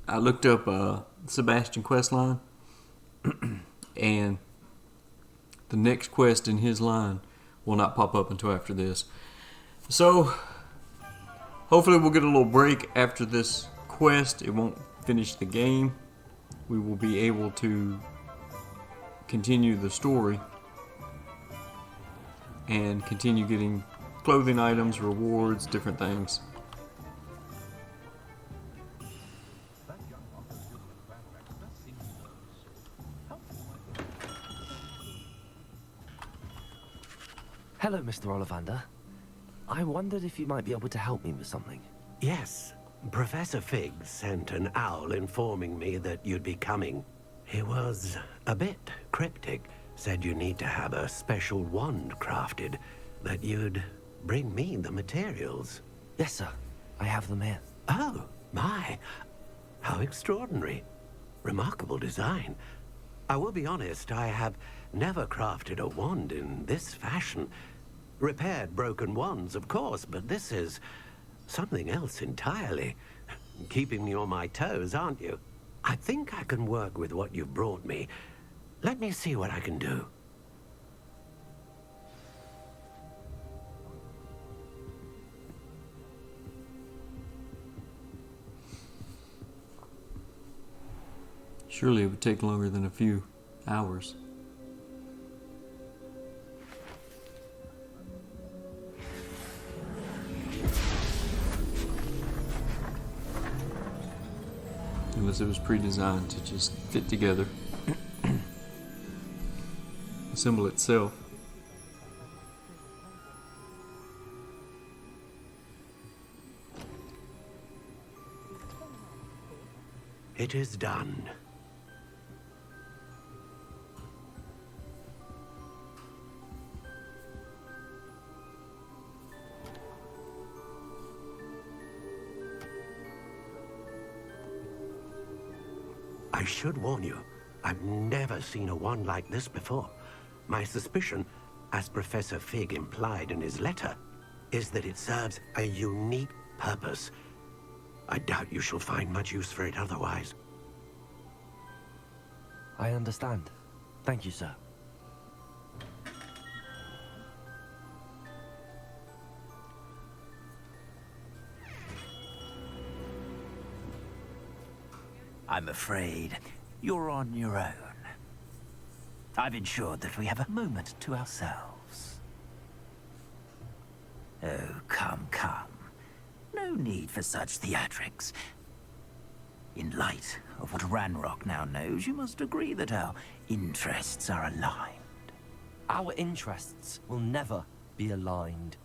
I looked up Sebastian quest line, and the next quest in his line will not pop up until after this. So, hopefully we'll get a little break after this quest. It won't finish the game. We will be able to continue the story and continue getting clothing items, rewards, different things. Hello, Mr. Olivander. I wondered if you might be able to help me with something. Yes, Professor Fig sent an owl informing me that you'd be coming. He was a bit cryptic, said you need to have a special wand crafted, that you'd bring me the materials. Yes, sir. I have them here. Oh, my. How extraordinary. Remarkable design. I will be honest, I have never crafted a wand in this fashion. Repaired broken wands, of course, but this is something else entirely. Keeping me on my toes, aren't you? I think I can work with what you've brought me. Let me see what I can do. Surely it would take longer than a few hours. Unless it was pre-designed to just fit together. Assemble itself. It is done. I should warn you, I've never seen a wand like this before. My suspicion, as Professor Fig implied in his letter, is that it serves a unique purpose. I doubt you shall find much use for it otherwise. I understand. Thank you, sir. I'm afraid you're on your own. I've ensured that we have a moment to ourselves. Oh, come, come. No need for such theatrics. In light of what Ranrock now knows, you must agree that our interests are aligned. Our interests will never be aligned.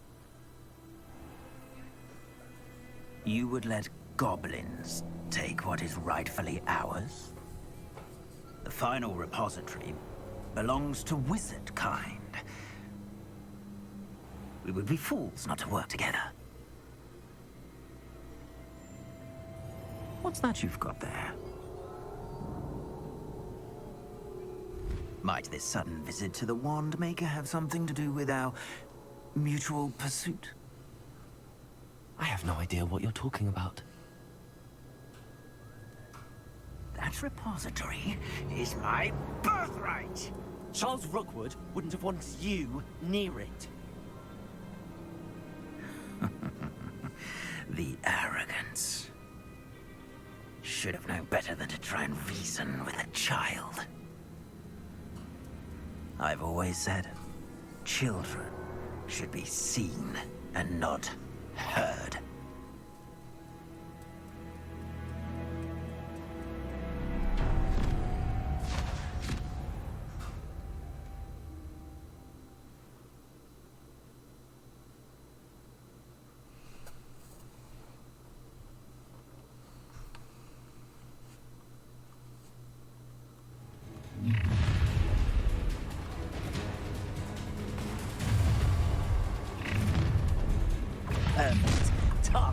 You would let goblins take what is rightfully ours? The final repository belongs to wizard kind. We would be fools not to work together. What's that you've got there? Might this sudden visit to the Wand Maker have something to do with our mutual pursuit? I have no idea what you're talking about. That repository is my birthright! Charles Rookwood wouldn't have wanted you near it. The arrogance. Should have known better than to try and reason with a child. I've always said, children should be seen and not heard.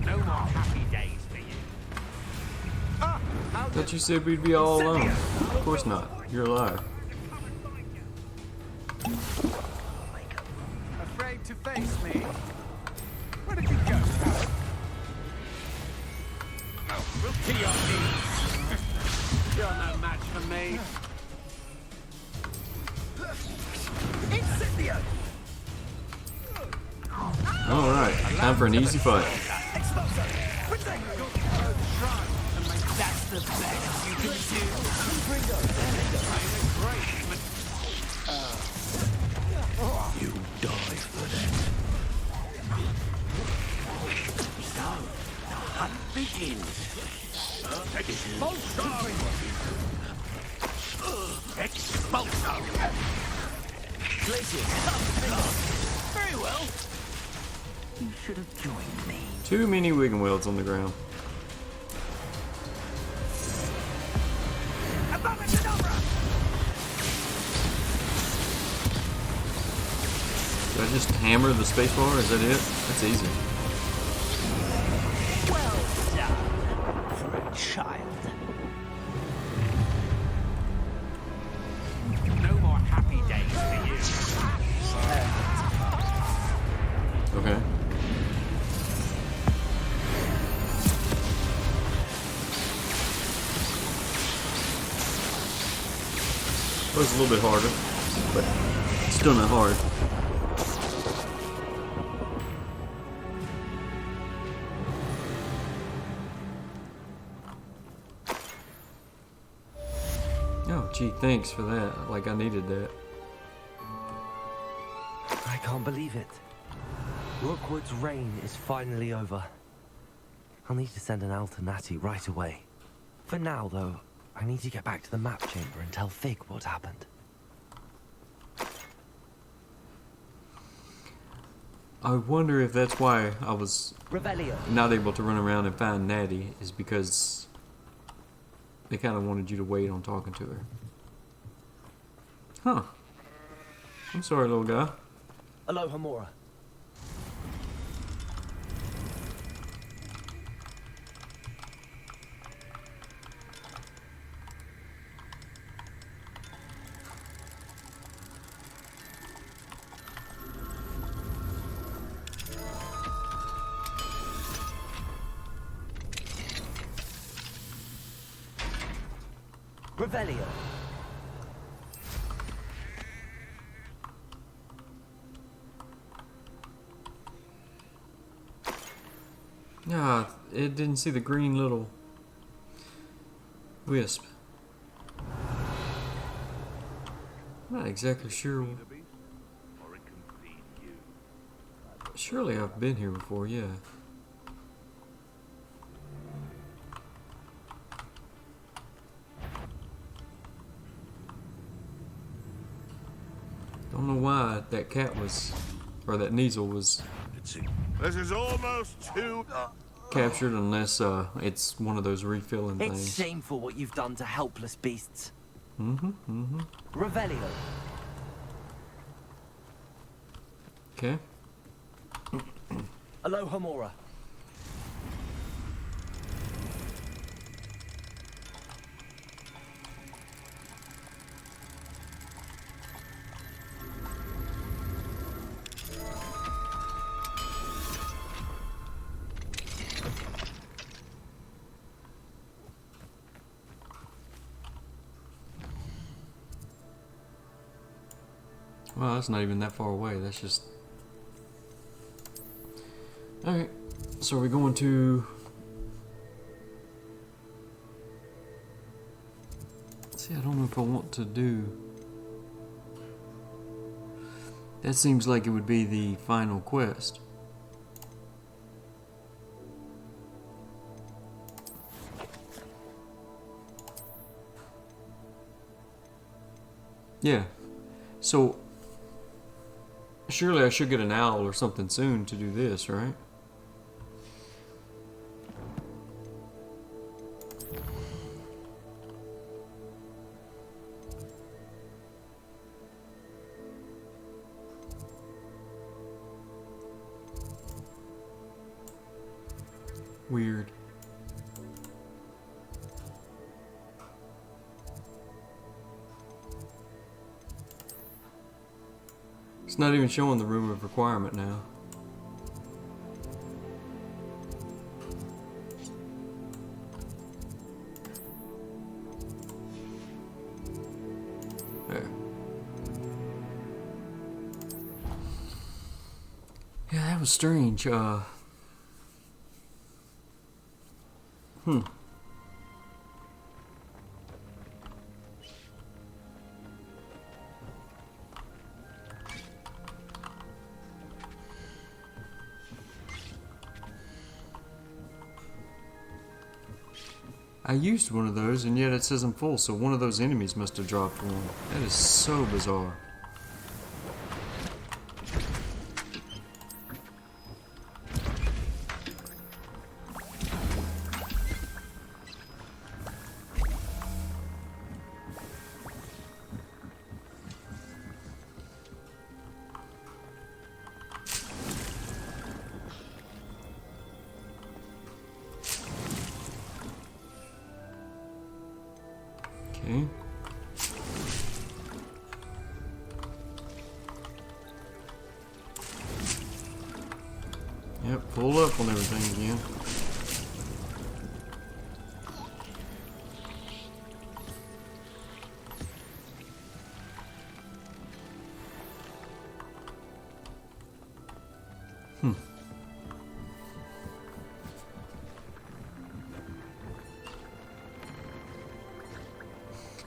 No more happy days for you. Thought you said we'd be all alone. Of course not. You're a liar. Afraid to face me? Where did you go? Oh, we'll To your knees. You're no match for me. Incendio! Alright, time for an easy fight. That's the best you can do. You die for that. So, the hunt begins. Expulso! Expulso! Very well. You should have joined me. Too many Wiggenwelds on the ground. Do I just hammer the spacebar? Is that it? That's easy. Well done for a child. No more happy days for you. Okay. It was a little bit harder, but still not hard. Oh, gee, thanks for that. Like, I needed that. I can't believe it. Rookwood's reign is finally over. I'll need to send an owl to Natty right away. For now, though, I need to get back to the map chamber and tell Fig what happened. I wonder if that's why I was Revelio. not able to run around and find Natty, is because they kind of wanted you to wait on talking to her. Huh. I'm sorry, little guy. Aloha Mora. Revelio. Ah, it didn't see the green little wisp. Not exactly sure. Surely I've been here before, yeah. Don't know why that cat was, or that Kneasel was This is almost too... captured, unless it's one of those refilling It's things. shameful what you've done to helpless beasts. Mm-hmm. Revelio. Okay. Aloha Mora. Well, that's not even that far away. That's just... Alright. So we're going to... See, I don't know if I want to do... That seems like it would be the final quest. Yeah. So... Surely I should get an owl or something soon to do this, right? Weird. It's not even showing the room of requirement now. was strange. I used one of those, and yet it says I'm full, so one of those enemies must have dropped one. That is so bizarre. Okay. Yep, pull up on everything again.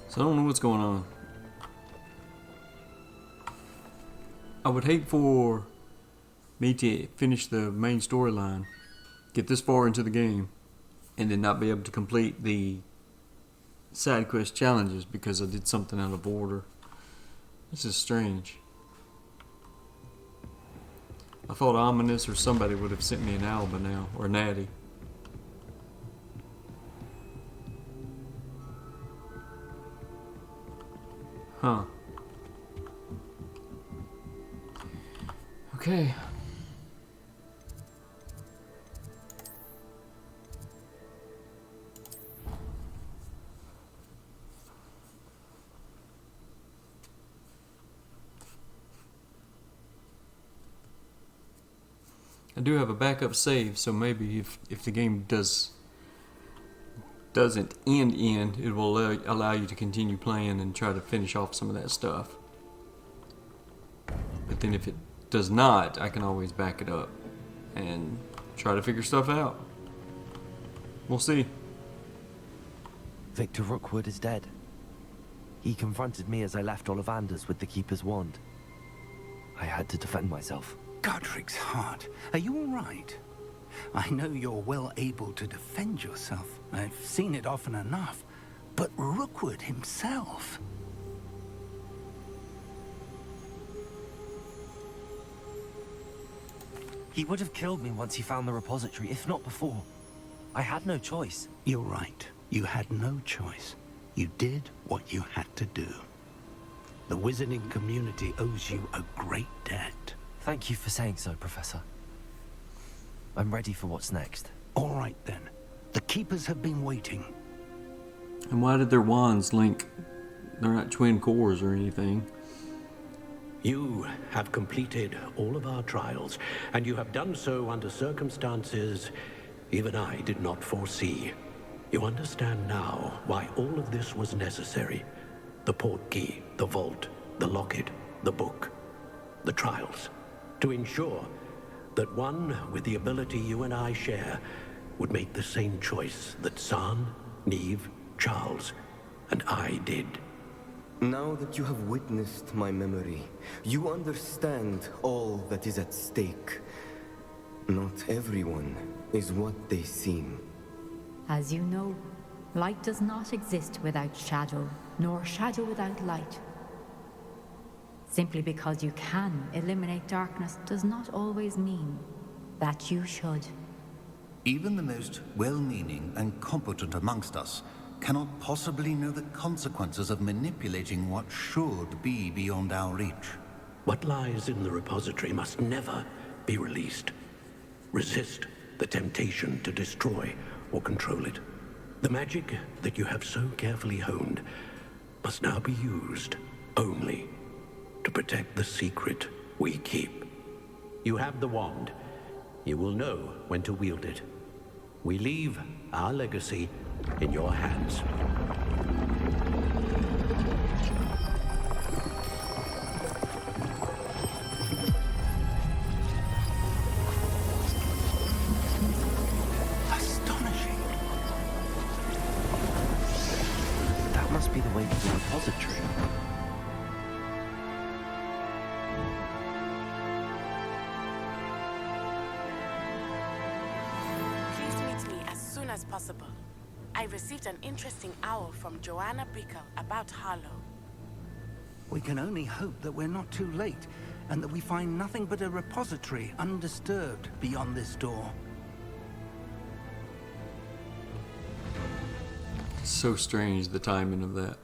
So I don't know what's going on. I would hate for me to finish the main storyline, get this far into the game, and then not be able to complete the side quest challenges because I did something out of order. This is strange. I thought Ominous or somebody would have sent me an owl by now, or Natty. Huh. Okay. I do have a backup save, so maybe if the game doesn't end, it will allow you to continue playing and try to finish off some of that stuff. But then if it does not, I can always back it up and try to figure stuff out. We'll see. Victor Rookwood is dead. He confronted me as I left Olivander's with the Keeper's wand. I had to defend myself. Godric's heart. Are you all right? I know you're well able to defend yourself. I've seen it often enough. But Rookwood himself... He would have killed me once he found the repository, if not before. I had no choice. You're right. You had no choice. You did what you had to do. The wizarding community owes you a great debt. Thank you for saying so, Professor. I'm ready for what's next. All right, then. The Keepers have been waiting. And why did their wands link? They're not twin cores or anything. You have completed all of our trials, and you have done so under circumstances even I did not foresee. You understand now why all of this was necessary. The portkey, the vault, the locket, the book, the trials. To ensure that one with the ability you and I share would make the same choice that San, Neve, Charles, and I did. Now that you have witnessed my memory, you understand all that is at stake. Not everyone is what they seem. As you know, light does not exist without shadow, nor shadow without light. Simply because you can eliminate darkness does not always mean that you should. Even the most well-meaning and competent amongst us cannot possibly know the consequences of manipulating what should be beyond our reach. What lies in the repository must never be released. Resist the temptation to destroy or control it. The magic that you have so carefully honed must now be used only to protect the secret we keep. You have the wand. You will know when to wield it. We leave our legacy in your hands. be the way to the repository. Please meet me as soon as possible. I received an interesting owl from Joanna Bickle about Harlow. We can only hope that we're not too late, and that we find nothing but a repository undisturbed beyond this door. So strange, the timing of that.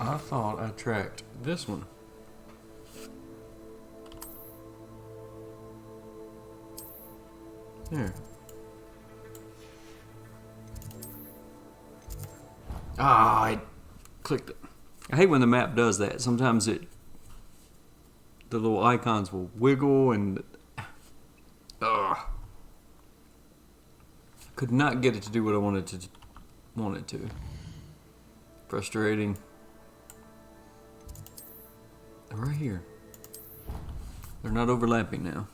I thought I tracked this one. There. Ah, I clicked it. I hate when the map does that. Sometimes the little icons will wiggle and could not get it to do what I wanted to. Frustrating. Right here. They're not overlapping now.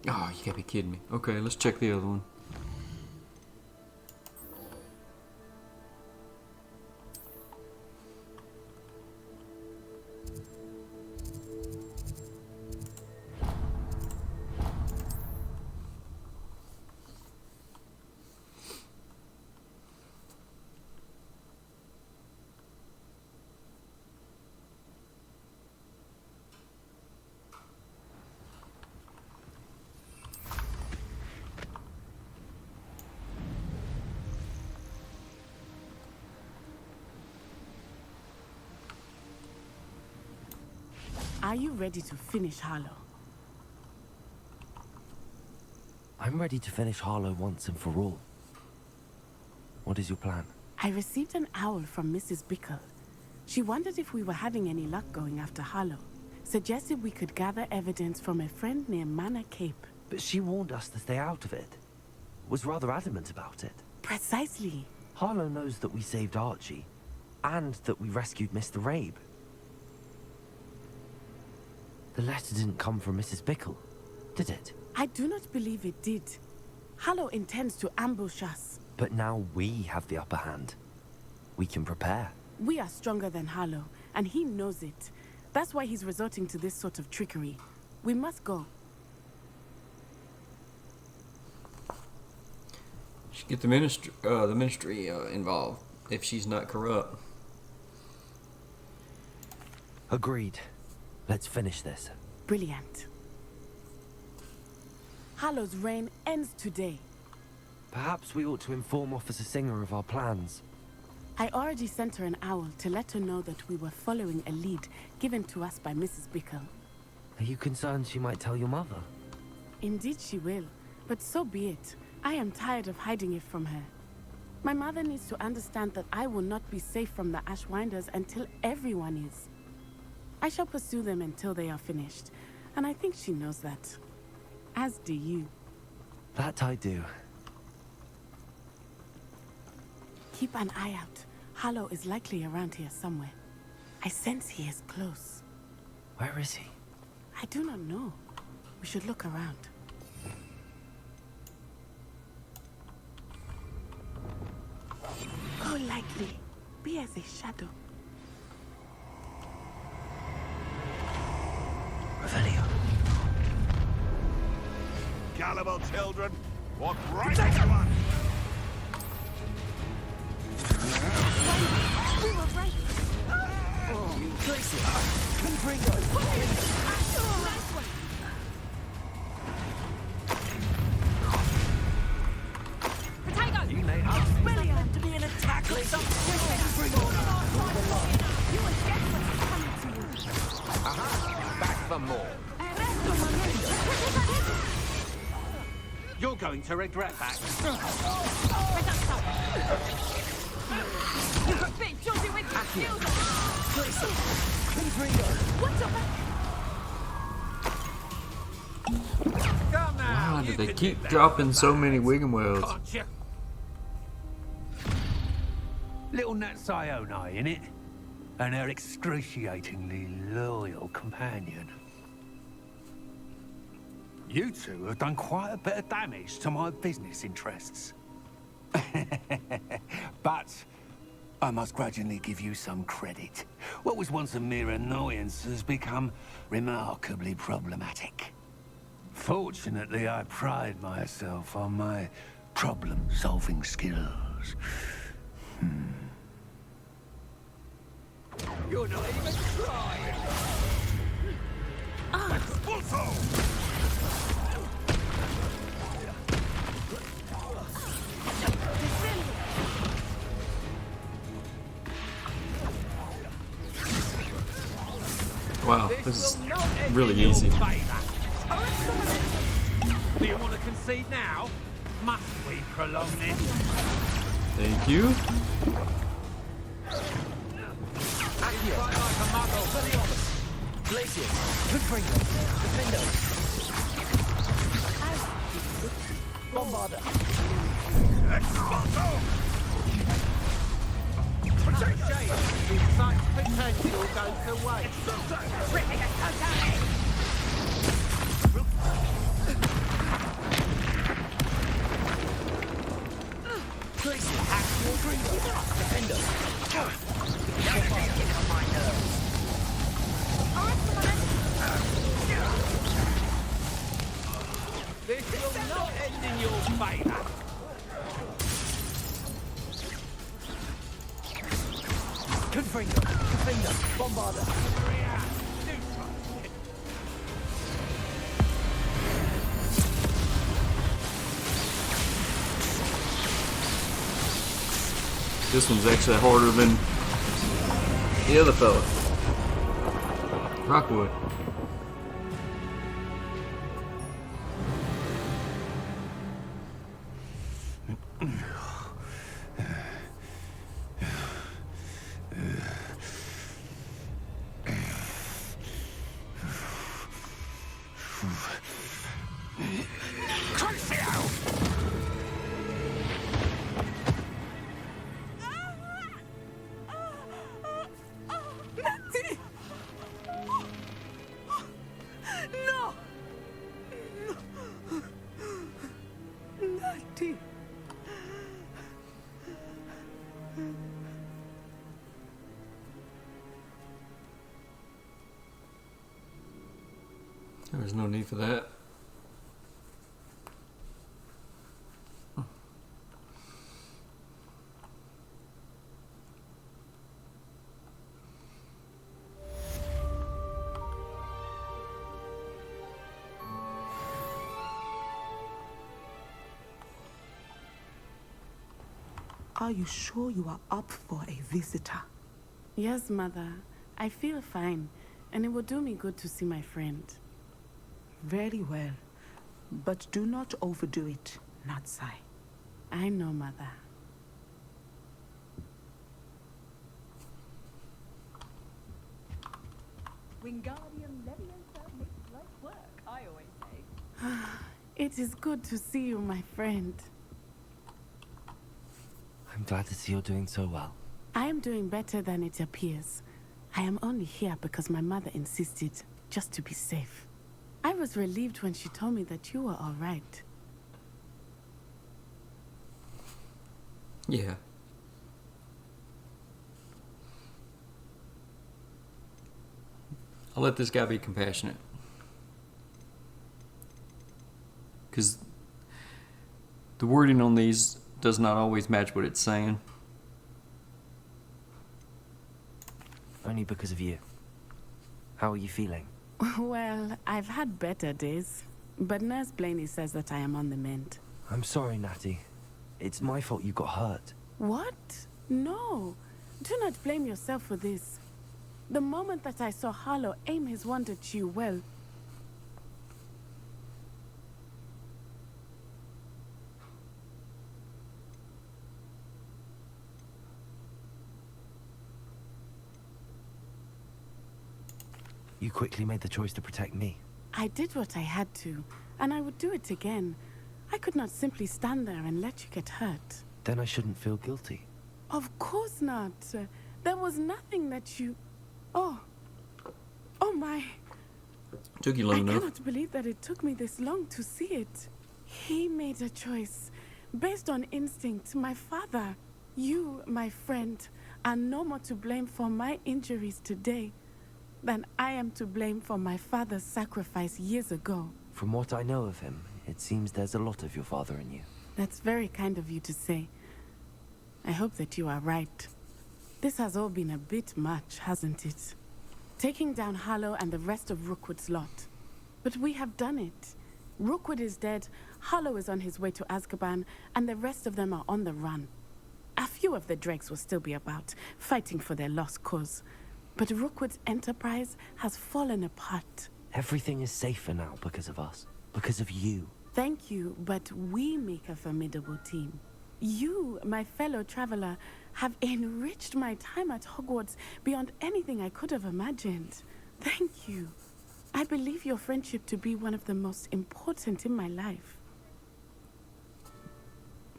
Oh, you gotta be kidding me. Okay, let's check the other one. Are you ready to finish Harlow? I'm ready to finish Harlow once and for all. What is your plan? I received an owl from Mrs. Bickle. She wondered if we were having any luck going after Harlow. Suggested we could gather evidence from a friend near Manor Cape. But she warned us to stay out of it. Was rather adamant about it. Precisely. Harlow knows that we saved Archie, and that we rescued Mr. Rabe. The letter didn't come from Mrs. Bickle, did it? I do not believe it did. Harlow intends to ambush us. But now we have the upper hand. We can prepare. We are stronger than Harlow, and he knows it. That's why he's resorting to this sort of trickery. We must go. Should get the ministry involved if she's not corrupt. Agreed. Let's finish this. Brilliant. Harlow's reign ends today. Perhaps we ought to inform Officer Singer of our plans. I already sent her an owl to let her know that we were following a lead given to us by Mrs. Bickle. Are you concerned she might tell your mother? Indeed she will, but so be it. I am tired of hiding it from her. My mother needs to understand that I will not be safe from the Ashwinders until everyone is. I shall pursue them until they are finished, and I think she knows that. As do you. That I do. Keep an eye out. Harlow is likely around here somewhere. I sense he is close. Where is he? I do not know. We should look around. Go lightly. Be as a shadow. Revelio. Gullible children, what right to one? We were right. Tracy! Confringo! Nice one. more. You're going to regret that. You've got big Josie with you. What's up? Come now. Why do you they can keep do that dropping with so the many lads, Wigan worlds? can't you? Little Nat Sioni, innit? And her excruciatingly loyal companion. You two have done quite a bit of damage to my business interests. But I must grudgingly give you some credit. What was once a mere annoyance has become remarkably problematic. Fortunately, I pride myself on my problem-solving skills. You're not even trying! Wow, this is really easy. Do you want to concede now? Must we prolong this? Thank you. Fight like a muggle. Glacier, good finger, defender. Bombarder. Shame, if such potential goes to waste. Ripping a totally. Glacier, actual finger, defender. Getting on my nerves. This will not end in your favour. Good finger, defender, bombarder. This one's actually harder than the other fella. Rockwood. No! Natty! There was no need for that. Are you sure you are up for a visitor? Yes, Mother. I feel fine, and it will do me good to see my friend. Very well. But do not overdo it, Natsai. I know, Mother. Wingardium Leviosa makes life work, I always say. It is good to see you, my friend. I'm glad to see you're doing so well. I am doing better than it appears. I am only here because my mother insisted, just to be safe. I was relieved when she told me that you were all right. Yeah. I'll let this guy be compassionate. Because the wording on these does not always match what it's saying. Only because of you. How are you feeling? Well, I've had better days, but Nurse Blaney says that I am on the mend. I'm sorry, Natty. It's my fault you got hurt. What? No. Do not blame yourself for this. The moment that I saw Harlow aim his wand at you, well, You quickly made the choice to protect me. I did what I had to, and I would do it again. I could not simply stand there and let you get hurt. Then I shouldn't feel guilty. Of course not. There was nothing that you... Oh. Oh my. Took you long enough. I cannot believe that it took me this long to see it. He made a choice. Based on instinct, my father. You, my friend, are no more to blame for my injuries today than I am to blame for my father's sacrifice years ago. From what I know of him, it seems there's a lot of your father in you. That's very kind of you to say. I hope that you are right. This has all been a bit much, hasn't it? Taking down Harlow and the rest of Rookwood's lot. But we have done it. Rookwood is dead, Harlow is on his way to Azkaban, and the rest of them are on the run. A few of the dregs will still be about, fighting for their lost cause. But Rookwood's enterprise has fallen apart. Everything is safer now because of us. Because of you. Thank you, but we make a formidable team. You, my fellow traveler, have enriched my time at Hogwarts beyond anything I could have imagined. Thank you. I believe your friendship to be one of the most important in my life.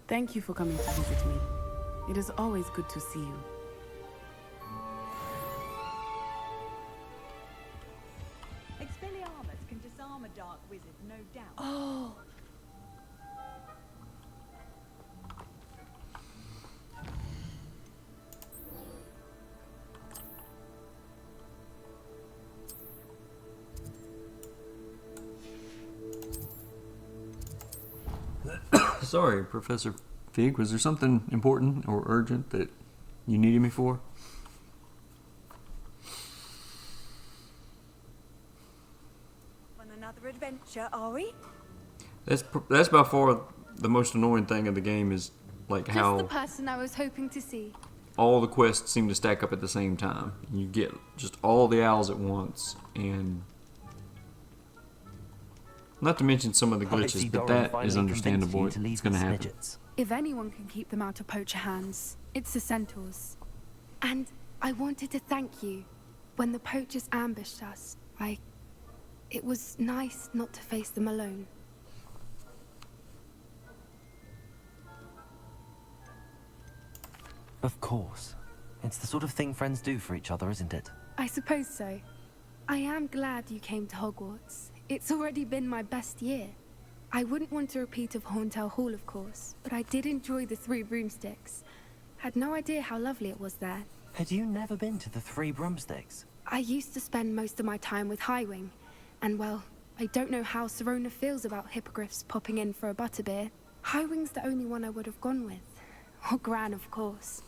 Thank you for coming to visit me. It is always good to see you. Expelliarmus can disarm a dark wizard, no doubt. Oh. Sorry, Professor Fig. Was there something important or urgent that you needed me for? On another adventure, are we? That's by far the most annoying thing of the game is like Just how the person I was hoping to see. all the quests seem to stack up at the same time. You get just all the owls at once, and not to mention some of the glitches, but that is understandable. It's going to happen. If anyone can keep them out of poacher hands, it's the centaurs. And I wanted to thank you. When the poachers ambushed us, it was nice not to face them alone. Of course. It's the sort of thing friends do for each other, isn't it? I suppose so. I am glad you came to Hogwarts. It's already been my best year. I wouldn't want a repeat of Horntail Hall, of course, but I did enjoy the Three Broomsticks. Had no idea how lovely it was there. Had you never been to the Three Broomsticks? I used to spend most of my time with Highwing, and well, I don't know how Serona feels about hippogriffs popping in for a butterbeer. Highwing's the only one I would have gone with. Or Gran, of course.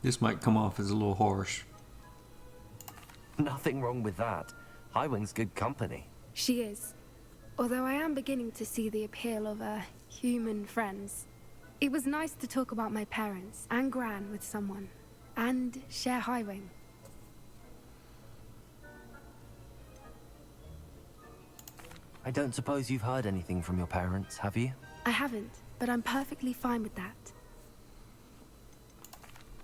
This might come off as a little harsh. Nothing wrong with that. Highwing's good company. She is. Although I am beginning to see the appeal of human friends. It was nice to talk about my parents and Gran with someone. And share Highwing. I don't suppose you've heard anything from your parents, have you? I haven't, but I'm perfectly fine with that.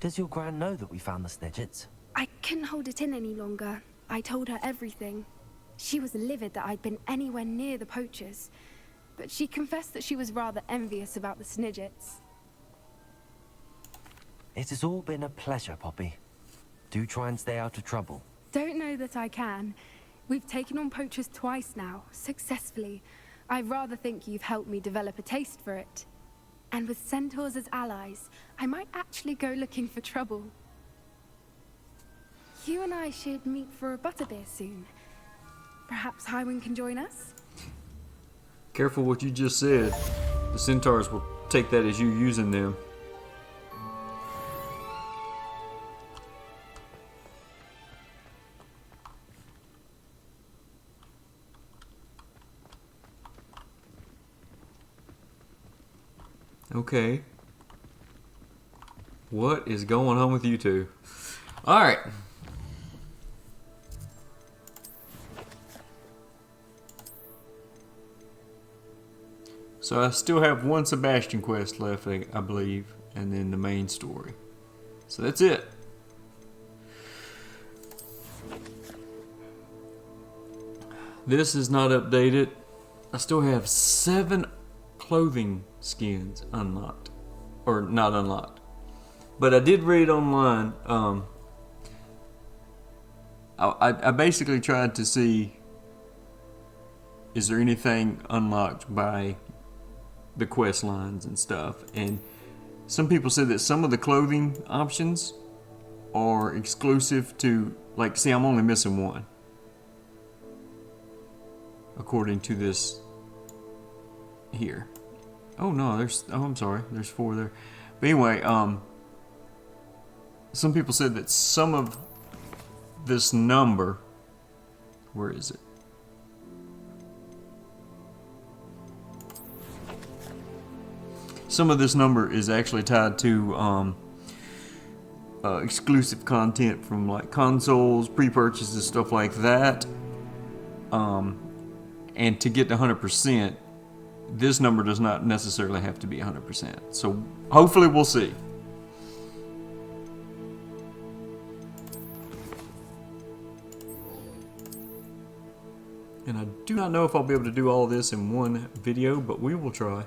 Does your Gran know that we found the Snidgets? I couldn't hold it in any longer. I told her everything. She was livid that I'd been anywhere near the poachers, but she confessed that she was rather envious about the Snidgets. It has all been a pleasure, Poppy. Do try and stay out of trouble. Don't know that I can. We've taken on poachers twice now, successfully. I rather think you've helped me develop a taste for it. And with centaurs as allies, I might actually go looking for trouble. You and I should meet for a butterbeer soon. Perhaps Highwing can join us? Careful what you just said. The centaurs will take that as you using them. Okay. What is going on with you two? Alright. So I still have one Sebastian quest left, I believe. and then the main story. So that's it. This is not updated. I still have 7 clothing skins unlocked. Or not unlocked. But I did read online. I basically tried to see, is there anything unlocked by the quest lines and stuff. And some people said that some of the clothing options are exclusive to, like, see, I'm only missing one. According to this here. Oh no, I'm sorry, there's 4 there. But anyway, some people said that some of this number, where is it? Some of this number is actually tied to exclusive content from like consoles, pre-purchases, stuff like that. And to get to 100%, this number does not necessarily have to be 100%. So hopefully we'll see. And I do not know if I'll be able to do all this in one video, but we will try.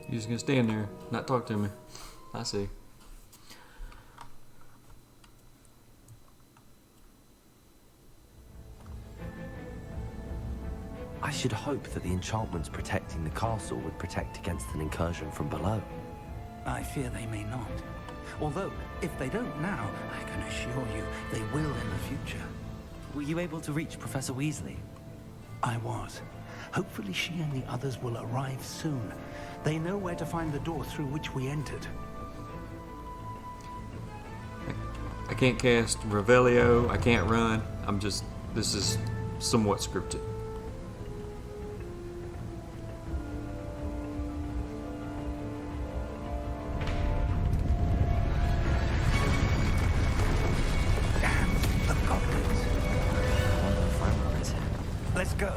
You're just gonna stand there, not talk to me. I see. I should hope that the enchantments protecting the castle would protect against an incursion from below. I fear they may not. Although, if they don't now, I can assure you they will in the future. Were you able to reach Professor Weasley? I was. Hopefully she and the others will arrive soon. They know where to find the door through which we entered. I can't cast Revelio, I can't run. This is somewhat scripted. The goblins. Let's go.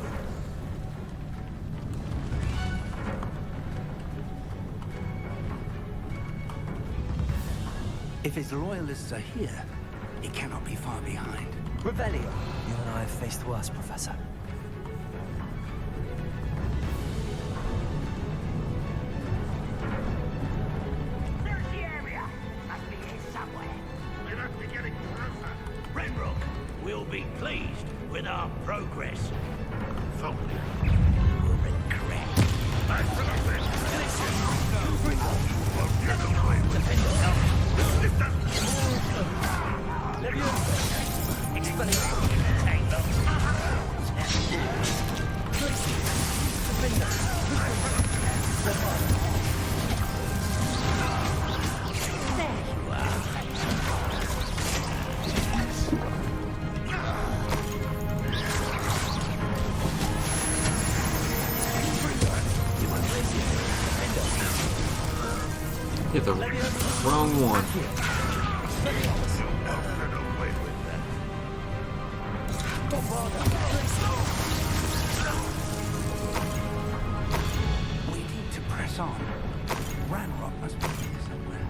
If his loyalists are here, he cannot be far behind. Revelio! You and I have faced worse, Professor. Search the area! Must be here somewhere. We must be getting closer. Renrock will be pleased with our progress. If only you will regret. Absolutely! Defend yourself! Hit the wrong one. We need to press on. Ranrock must be here somewhere.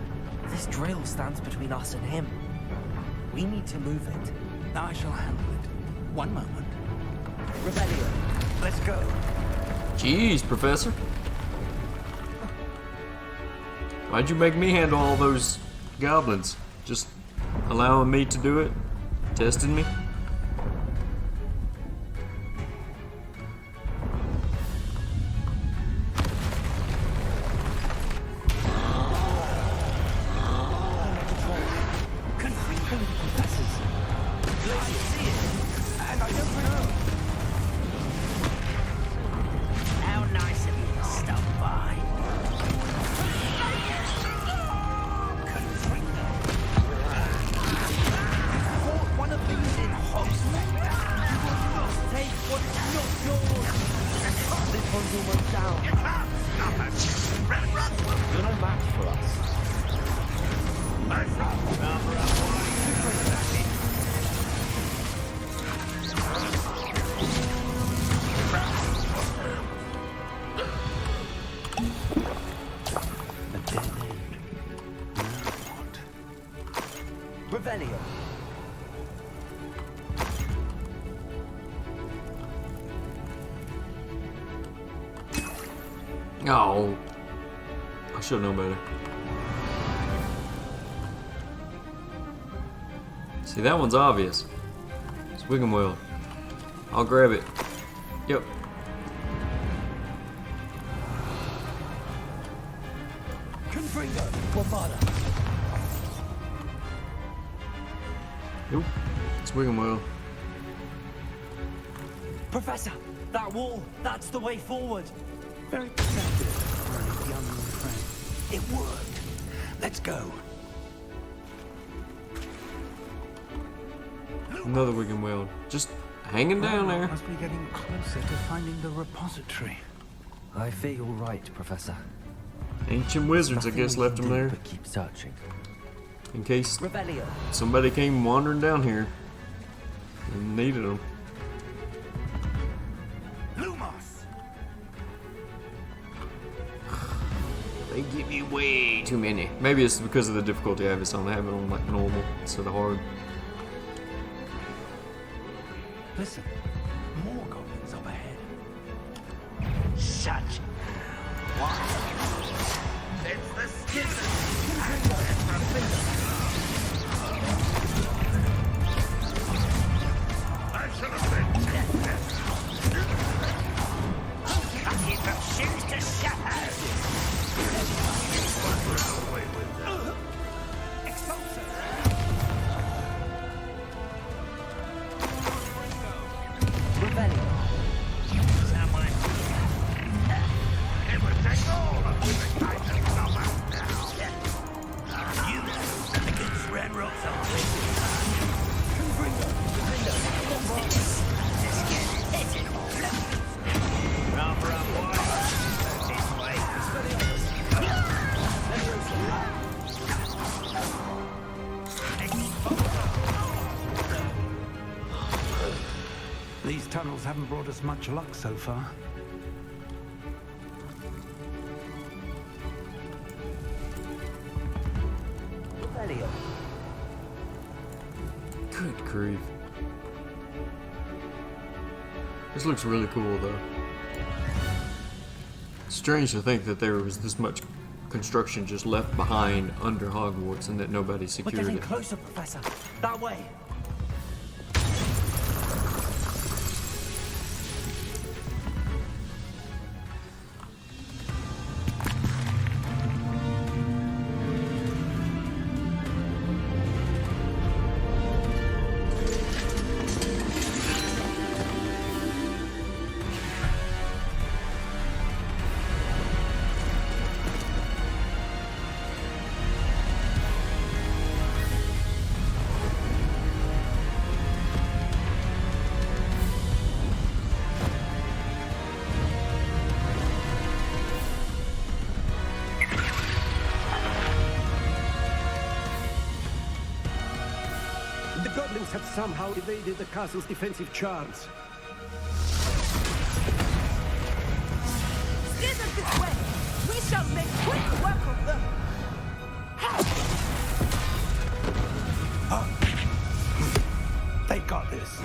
This drill stands between us and him. We need to move it. I shall handle it. One moment. Revelio. Let's go. Jeez, Professor. Why'd you make me handle all those goblins? Just allowing me to do it? Testing me? pond's almost down. You can't stop us! Renrock will You're no match for us. A dead end. Now what? Revelio. Oh, I should know better. See, that one's obvious. It's Wiggenweld. I'll grab it. Yep. Confringo. Bombarda. Nope. It's Wiggenweld. Professor, that wall, that's the way forward. Very perceptive, my young friend. It worked. Let's go. Another Wiggenweld. Just hanging down there. Must be getting closer to finding the repository. I fear you're right, Professor. Ancient wizards, I guess, left them there. But keep searching. In case Revelio. somebody came wandering down here and needed them. Lumos! They give you way too many. Maybe it's because of the difficulty I have it on. I have it on like normal instead of hard. Listen, more goblins up ahead. Shut! What? It's the skin! I should have been dead. Lucky from shoes to shadows! Revelio. Someone... It would take all of the kind of summer now. You against Renrock's These tunnels haven't brought us much luck so far. Revelio. Good grief. This looks really cool, though. Strange to think that there was this much construction just left behind under Hogwarts and that nobody We're secured getting it. closer, Professor. That way. The goblins have somehow evaded the castle's defensive charms. Steer them this way. We shall make quick work of them. They got this.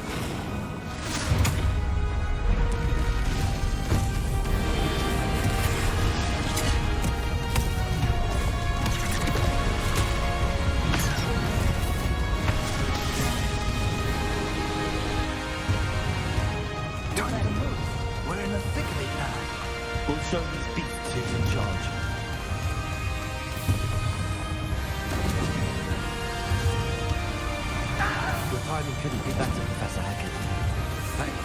We're in the thick of it now. We'll show these beasts who's in charge. Your timing couldn't be better, Professor Hackett. Thank you.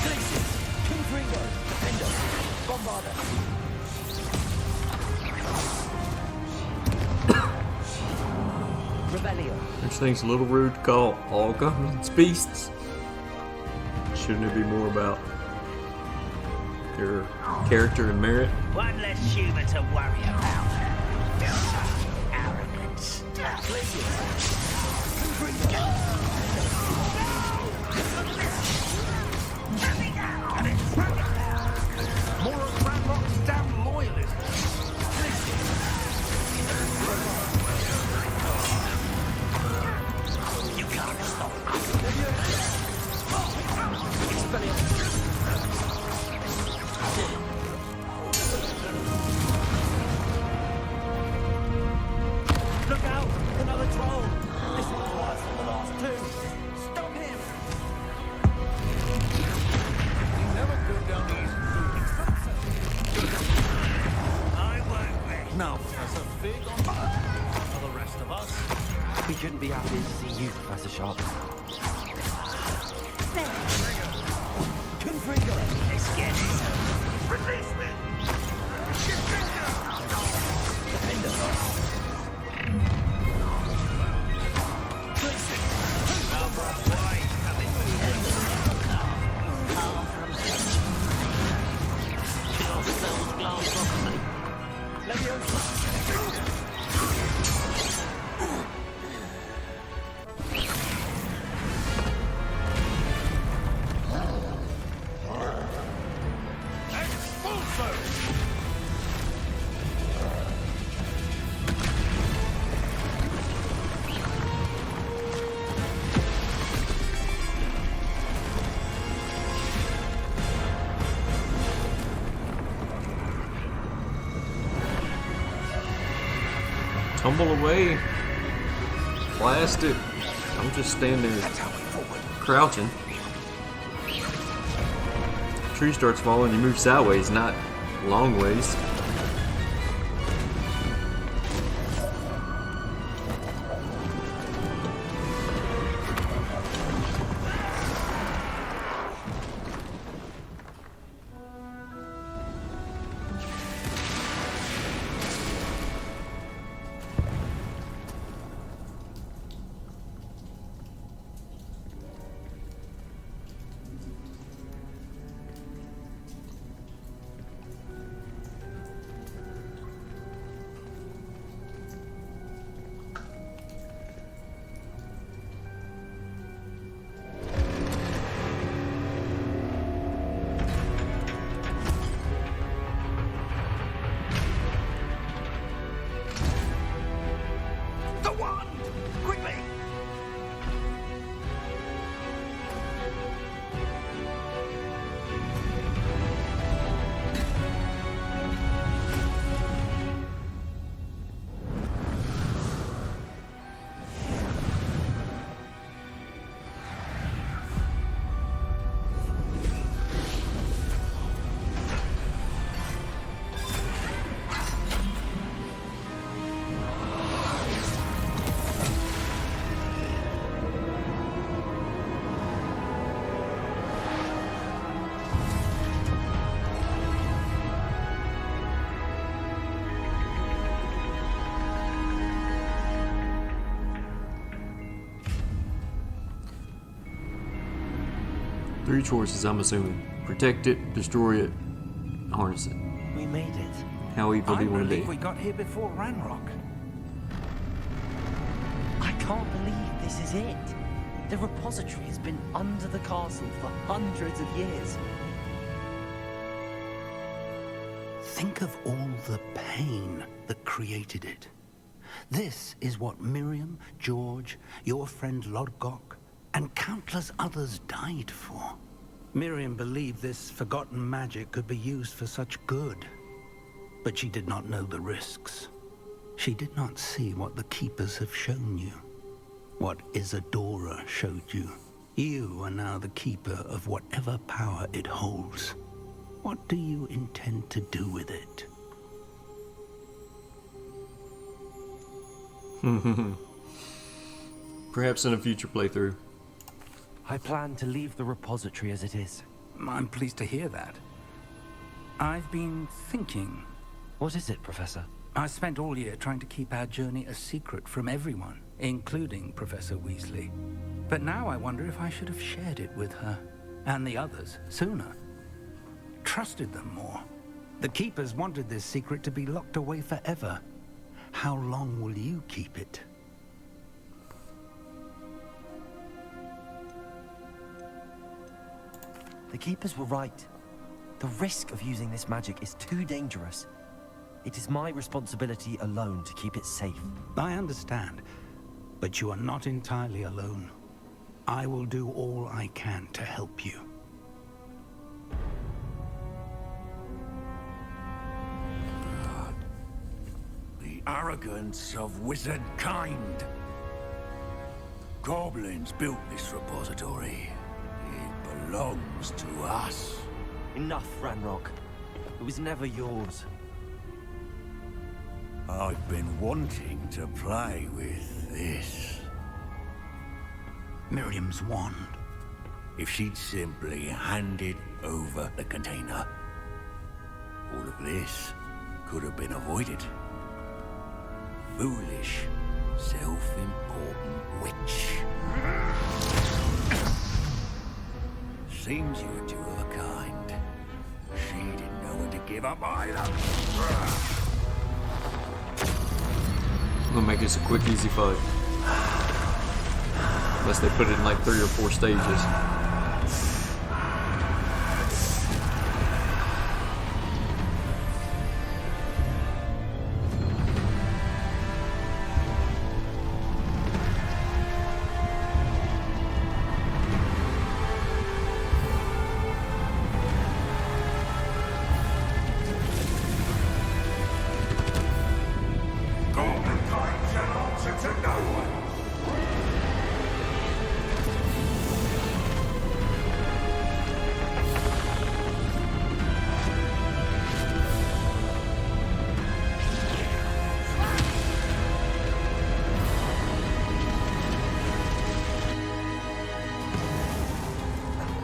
Glaciers, Confringo, Defender, Bombarda. Which thing's a little rude to call all goblins beasts. Shouldn't it be more about your character and merit? One less human to worry about. Built up arrogance. More of Ranrock's damn loyalism. You can't stop us. Look out! Another troll! This one's worse than the last two. Stop him! You never go down easy. I won't rest. Now, Professor Fig on for the rest of us. We shouldn't be happy to see you, Professor Sharp. Configure. Let's get it. Release me. Tumble away. Blast it. I'm just standing there crouching. Tree starts falling, you move sideways, not long ways. Three choices, I'm assuming. Protect it, destroy it, harness it. We made it. How evil do you want to be? we got here before Ranrock. I can't believe this is it. The repository has been under the castle for hundreds of years. Think of all the pain that created it. This is what Miriam, George, your friend Lodgok, and countless others died for. Miriam believed this forgotten magic could be used for such good, but she did not know the risks. She did not see what the Keepers have shown you, what Isadora showed you. You are now the Keeper of whatever power it holds. What do you intend to do with it? Perhaps in a future playthrough. I plan to leave the repository as it is. I'm pleased to hear that. I've been thinking. What is it, Professor? I spent all year trying to keep our journey a secret from everyone, including Professor Weasley. But now I wonder if I should have shared it with her, and the others, sooner. Trusted them more. The Keepers wanted this secret to be locked away forever. How long will you keep it? The Keepers were right. The risk of using this magic is too dangerous. It is my responsibility alone to keep it safe. I understand, but you are not entirely alone. I will do all I can to help you. The arrogance of wizard kind. Goblins built this repository. It belongs to us. Enough, Ranrock. It was never yours. I've been wanting to play with this. Miriam's wand. If she'd simply handed over the container, all of this could have been avoided. Foolish, self-important witch. Seems you were two of a kind. She didn't know when to give up either. I'm gonna make this a quick, easy fight. Unless they put it in like 3 or 4 stages.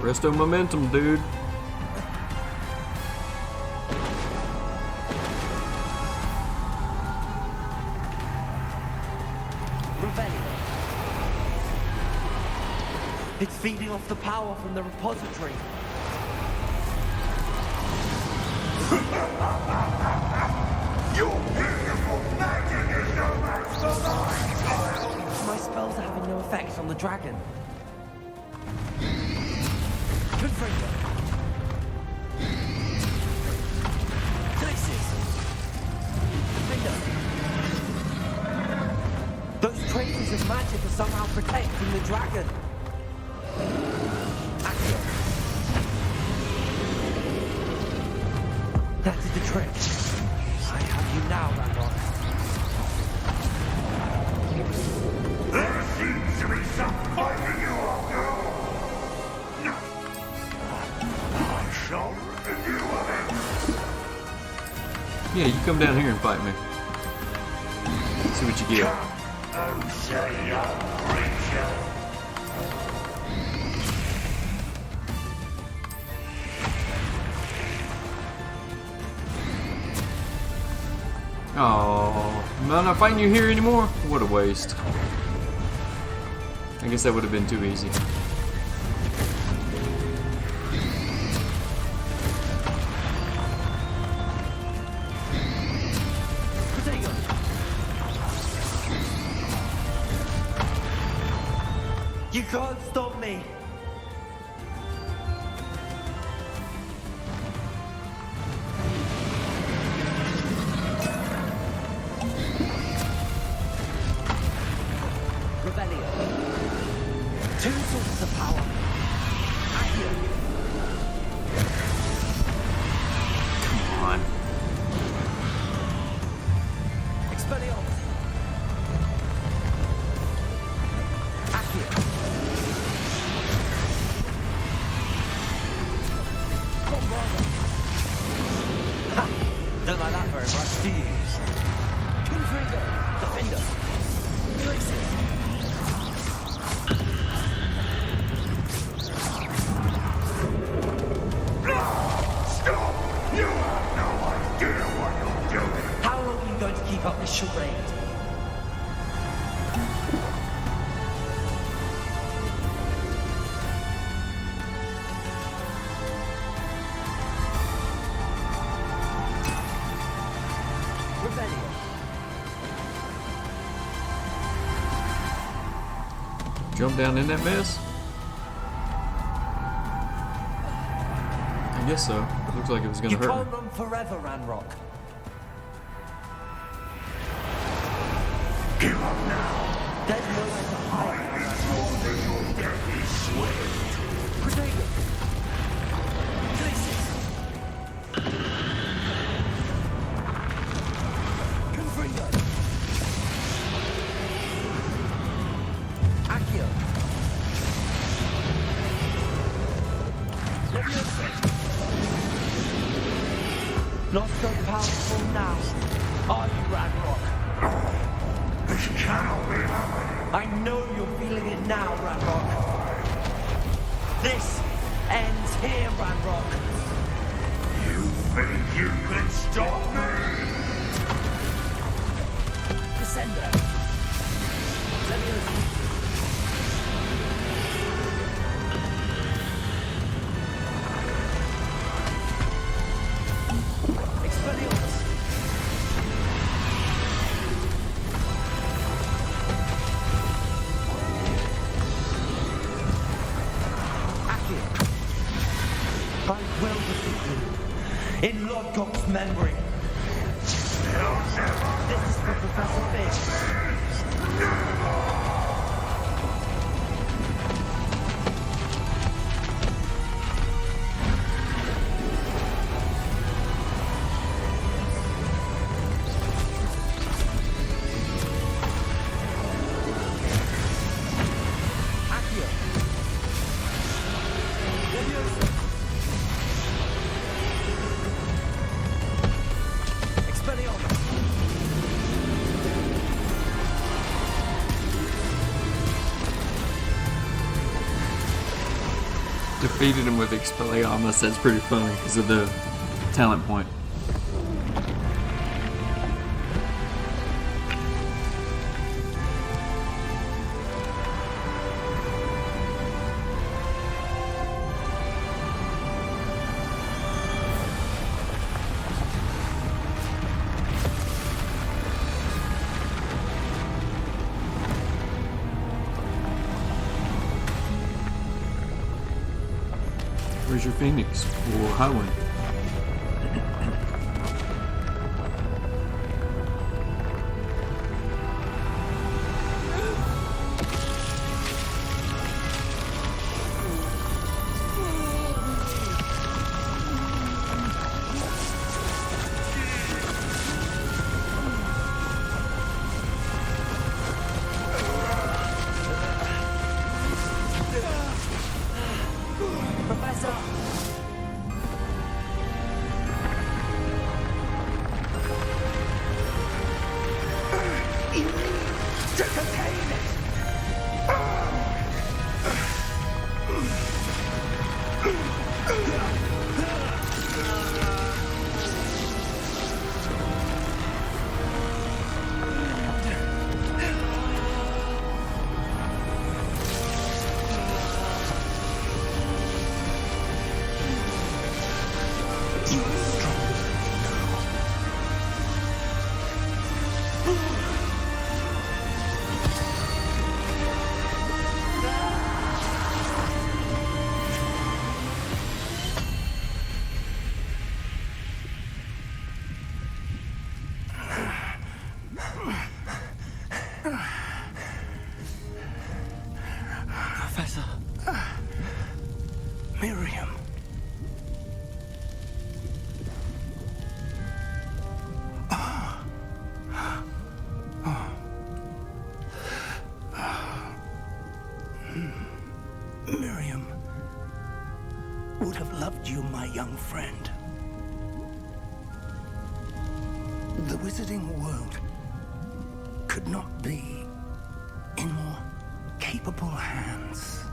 Rest of momentum, dude. It's feeding off the power from the repository. Your beautiful magic is no match for mine, child! My spells are having no effect on the dragon. Confringo. Places. Confringo. Those traces of magic are somehow protecting the dragon. Accio. That is the trick. I have you now, Randolph. There seems to be some fighting you all, girl. I shall rid you of it. Yeah, you come down here and fight me. See what you get. Oh, say young creature. Oh, I'm not fighting you here anymore? What a waste. I guess that would have been too easy. You can't stop me. Rebellion. 2 sources of power. Accio. Come on. Expelliarmus. Accio. Bombarda. Ha! Don't like that very much, do you? Confringo. Defender. Places. Jump down in that mess? I guess so. It looks like it was gonna hurt You me. can't run forever, Ranrock. Give up now. There's nowhere to hide. As long as your death is swift. Protego. Places. Confringo. Accio. Leviosa. Not so powerful now. Are you, Ranrock? This cannot be happening. I know you're feeling it now, Ranrock. This ends here, Ranrock. You think you can stop me? Descender. Leviosa. Expelliarmus. Accio. I will defeat you. In Lodgok's memory. This is for Professor Fig. Accio. Leviosa. Expelliarmus. Defeated him with Expelliarmus. That's pretty funny because of the talent point. Where's your Phoenix? Or Highwind? Professor! You need to contain it! Professor. Miriam. Miriam would have loved you, my young friend. The wizarding world could not be in more capable hands.